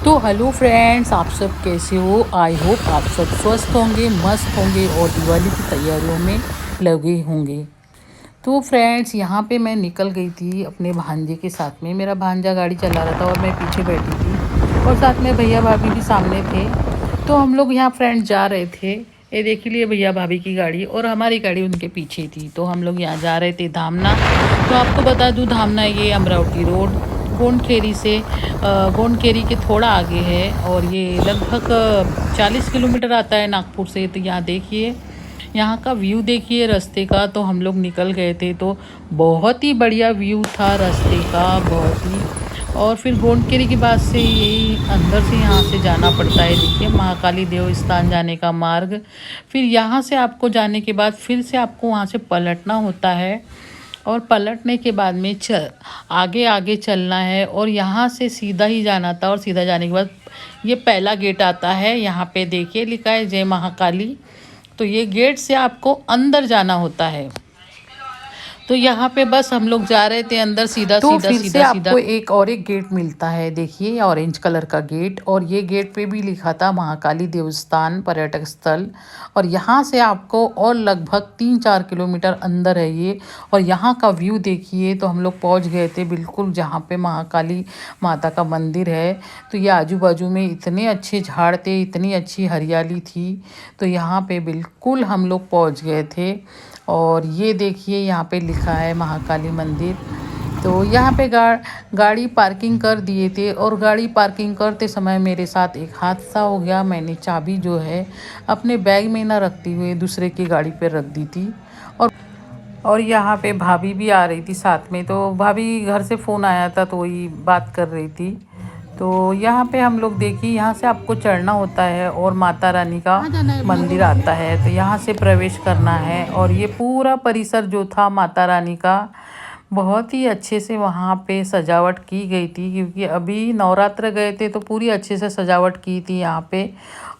तो hello friends, आप सब कैसे हो। आई होप आप सब स्वस्थ होंगे, मस्त होंगे और दिवाली की तैयारियों में लगे होंगे। तो फ्रेंड्स, यहाँ पे मैं निकल गई थी अपने भांजे के साथ में। मेरा भांजा गाड़ी चला रहा था और मैं पीछे बैठी थी और साथ में भैया भाभी भी सामने थे। तो हम लोग यहाँ फ्रेंड्स जा रहे थे। ये देख लिए भैया भाभी की गाड़ी और हमारी गाड़ी उनके पीछे थी। तो हम लोग यहाँ जा रहे थे धामना। तो आपको बता दूँ, धामना ये अमरावती रोड गोंडखेरी से गोंडखेरी के थोड़ा आगे है और ये लगभग 40 किलोमीटर आता है नागपुर से। तो यहाँ देखिए, यहाँ का व्यू देखिए रास्ते का। तो हम लोग निकल गए थे तो बहुत ही बढ़िया व्यू था रास्ते का, बहुत ही। और फिर गोंडखेरी के बाद से यही अंदर से यहाँ से जाना पड़ता है। देखिए, महाकाली देव स्थान जाने का मार्ग। फिर यहाँ से आपको जाने के बाद फिर से आपको वहाँ से पलटना होता है और पलटने के बाद में आगे आगे चलना है और यहाँ से सीधा ही जाना था। और सीधा जाने के बाद ये पहला गेट आता है। यहाँ पे देखिए लिखा है जय महाकाली। तो ये गेट से आपको अंदर जाना होता है। तो यहाँ पे बस हम लोग जा रहे थे अंदर, सीधा तो सीधा फिर से सीधा सीधा। आपको एक और एक गेट मिलता है, देखिए ऑरेंज कलर का गेट। और ये गेट पे भी लिखा था महाकाली देवस्थान पर्यटक स्थल। और यहाँ से आपको और लगभग 3-4 किलोमीटर अंदर है ये। और यहाँ का व्यू देखिए। तो हम लोग पहुँच गए थे बिल्कुल जहाँ पे महाकाली माता का मंदिर है। तो ये आजू बाजू में इतने अच्छे झाड़ थे, इतनी अच्छी हरियाली थी। तो यहाँ पे बिल्कुल हम लोग पहुँच गए थे। और ये देखिए यहाँ पे लिखा है महाकाली मंदिर। तो यहाँ पे गाड़ी पार्किंग कर दिए थे और गाड़ी पार्किंग करते समय मेरे साथ एक हादसा हो गया। मैंने चाबी जो है अपने बैग में ना रखते हुए दूसरे की गाड़ी पे रख दी थी। और यहाँ पे भाभी भी आ रही थी साथ में। तो भाभी घर से फ़ोन आया था तो वही बात कर रही थी। तो यहाँ पे हम लोग देखिए, यहाँ से आपको चढ़ना होता है और माता रानी का मंदिर आता है। तो यहाँ से प्रवेश करना है। और ये पूरा परिसर जो था माता रानी का, बहुत ही अच्छे से वहाँ पे सजावट की गई थी। क्योंकि अभी नवरात्र गए थे तो पूरी अच्छे से सजावट की थी यहाँ पे।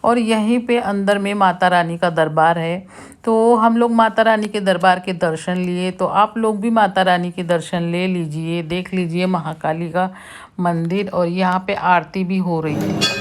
और यहीं पे अंदर में माता रानी का दरबार है। तो हम लोग माता रानी के दरबार के दर्शन लिए। तो आप लोग भी माता रानी के दर्शन ले लीजिए, देख लीजिए महाकाली का मंदिर। और यहाँ पे आरती भी हो रही थी।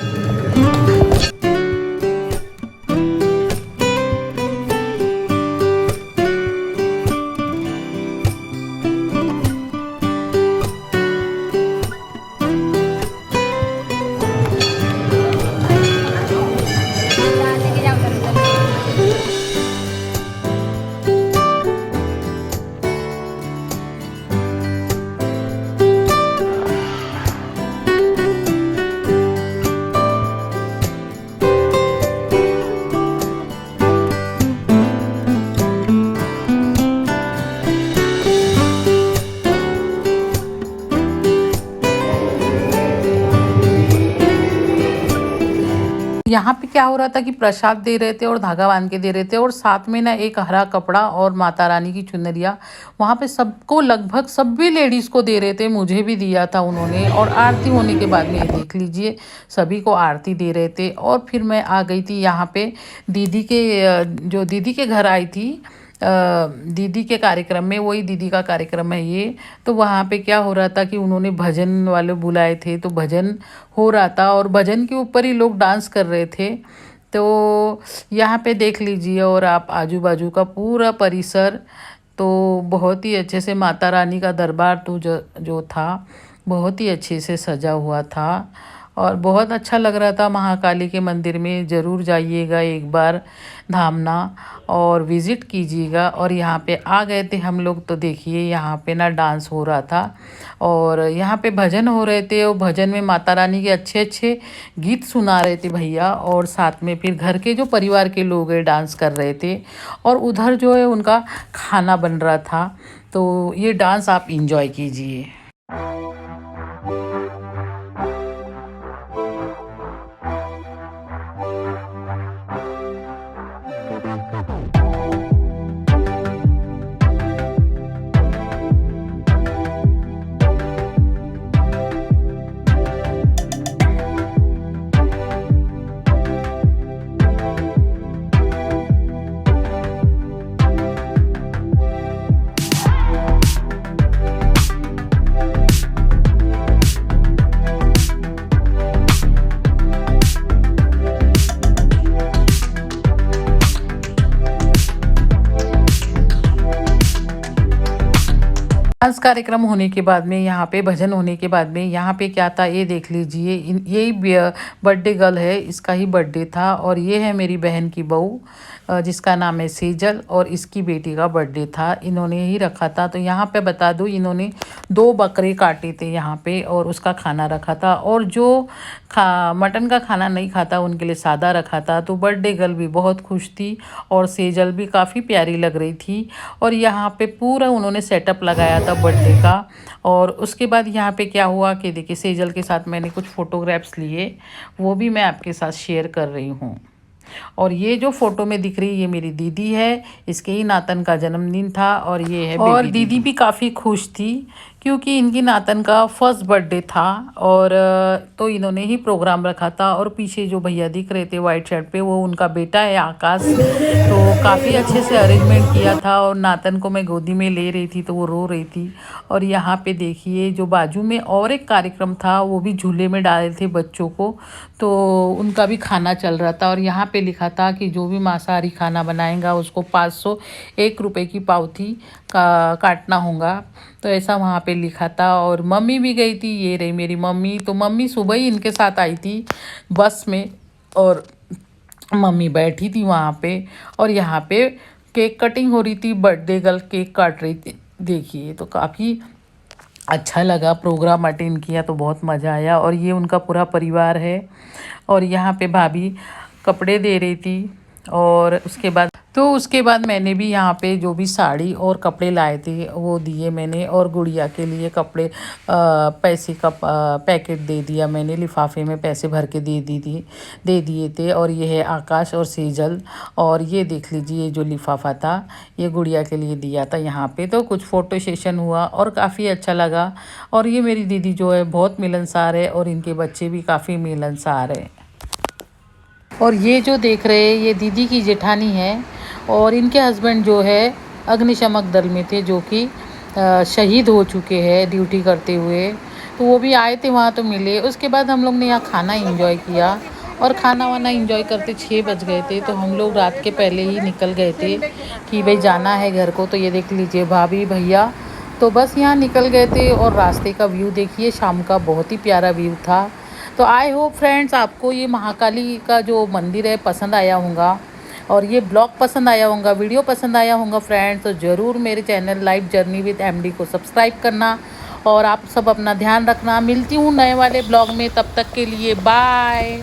यहाँ पे क्या हो रहा था कि प्रसाद दे रहे थे और धागा बांध के दे रहे थे। और साथ में ना एक हरा कपड़ा और माता रानी की चुनरिया वहाँ पे सबको, लगभग सभी लेडीज़ को दे रहे थे। मुझे भी दिया था उन्होंने। और आरती होने के बाद में ये देख लीजिए, सभी को आरती दे रहे थे। और फिर मैं आ गई थी यहाँ पे दीदी के, जो दीदी के घर आई थी दीदी के कार्यक्रम में। वही दीदी का कार्यक्रम है ये। तो वहाँ पे क्या हो रहा था कि उन्होंने भजन वाले बुलाए थे। तो भजन हो रहा था और भजन के ऊपर ही लोग डांस कर रहे थे। तो यहाँ पे देख लीजिए और आप आजू बाजू का पूरा परिसर। तो बहुत ही अच्छे से माता रानी का दरबार तो जो था बहुत ही अच्छे से सजा हुआ था और बहुत अच्छा लग रहा था। महाकाली के मंदिर में ज़रूर जाइएगा एक बार धामना और विज़िट कीजिएगा। और यहाँ पे आ गए थे हम लोग। तो देखिए यहाँ पे ना डांस हो रहा था और यहाँ पे भजन हो रहे थे। और भजन में माता रानी के अच्छे अच्छे गीत सुना रहे थे भैया। और साथ में फिर घर के जो परिवार के लोग हैं डांस कर रहे थे। और उधर जो है उनका खाना बन रहा था। तो ये डांस आप इंजॉय कीजिए। डांस कार्यक्रम होने के बाद में, यहाँ पे भजन होने के बाद में, यहाँ पे क्या था ये देख लीजिए। यही बर्थडे गर्ल है, इसका ही बर्थडे था। और ये है मेरी बहन की बहू जिसका नाम है सेजल, और इसकी बेटी का बर्थडे था, इन्होंने ही रखा था। तो यहाँ पे बता दूँ, इन्होंने 2 बकरे काटे थे यहाँ पे और उसका खाना रखा था। और जो मटन का खाना नहीं खाता उनके लिए सादा रखा था। तो बर्थडे गर्ल भी बहुत खुश थी और सेजल भी काफ़ी प्यारी लग रही थी। और यहाँ पे पूरा उन्होंने सेटअप लगाया था बर्थडे का। और उसके बाद यहाँ पे क्या हुआ कि देखिए, सेजल के साथ मैंने कुछ फ़ोटोग्राफ्स लिए, वो भी मैं आपके साथ शेयर कर रही हूँ। और ये जो फ़ोटो में दिख रही है ये मेरी दीदी है, इसके ही नातन का जन्मदिन था। और ये है और दीदी भी काफ़ी खुश थी क्योंकि इनकी नातन का फर्स्ट बर्थडे था। और तो इन्होंने ही प्रोग्राम रखा था। और पीछे जो भैया दिख रहे थे वाइट शर्ट पे, वो उनका बेटा है आकाश। तो काफ़ी अच्छे से अरेंजमेंट किया था। और नातन को मैं गोदी में ले रही थी तो वो रो रही थी। और यहाँ पे देखिए, जो बाजू में और एक कार्यक्रम था वो भी झूले में डाले थे बच्चों को, तो उनका भी खाना चल रहा था। और यहाँ पे लिखा था कि जो भी मांसाहारी खाना बनाएगा उसको 501 रुपये की पावती का काटना होगा। तो ऐसा वहाँ पे लिखा था। और मम्मी भी गई थी, ये रही मेरी मम्मी। तो मम्मी सुबह ही इनके साथ आई थी बस में, और मम्मी बैठी थी वहाँ पे। और यहाँ पे केक कटिंग हो रही थी, बर्थडे गर्ल केक काट रही थी। देखिए, तो काफ़ी अच्छा लगा, प्रोग्राम अटेंड किया तो बहुत मज़ा आया। और ये उनका पूरा परिवार है। और यहाँ पे भाभी कपड़े दे रही थी। और उसके बाद मैंने भी यहाँ पे जो भी साड़ी और कपड़े लाए थे वो दिए मैंने। और गुड़िया के लिए कपड़े पैसे का पैकेट दे दिया मैंने, लिफाफे में पैसे भर के दे दिए थे। और ये है आकाश और सेजल। और ये देख लीजिए, जो लिफाफा था ये गुड़िया के लिए दिया था यहाँ पे। तो कुछ फ़ोटो सेशन हुआ और काफ़ी अच्छा लगा। और ये मेरी दीदी जो है बहुत मिलनसार है, और इनके बच्चे भी काफ़ी मिलनसार है। और ये जो देख रहे हैं ये दीदी की जेठानी है। और इनके हस्बैंड जो है अग्निशमक दल में थे, जो कि शहीद हो चुके हैं ड्यूटी करते हुए। तो वो भी आए थे वहाँ, तो मिले। उसके बाद हम लोग ने यहाँ खाना एंजॉय किया। और खाना वाना एंजॉय करते 6 बज गए थे। तो हम लोग रात के पहले ही निकल गए थे कि भाई जाना है घर को। तो ये देख लीजिए भाभी भैया तो बस यहाँ निकल गए थे। और रास्ते का व्यू देखिए, शाम का बहुत ही प्यारा व्यू था। तो आई होप फ्रेंड्स आपको ये महाकाली का जो मंदिर है पसंद आया होगा, और ये ब्लॉग पसंद आया होगा, वीडियो पसंद आया होगा फ्रेंड्स। तो ज़रूर मेरे channel life journey with MD को सब्सक्राइब करना। और आप सब अपना ध्यान रखना। मिलती हूँ नए वाले ब्लॉग में, तब तक के लिए बाय।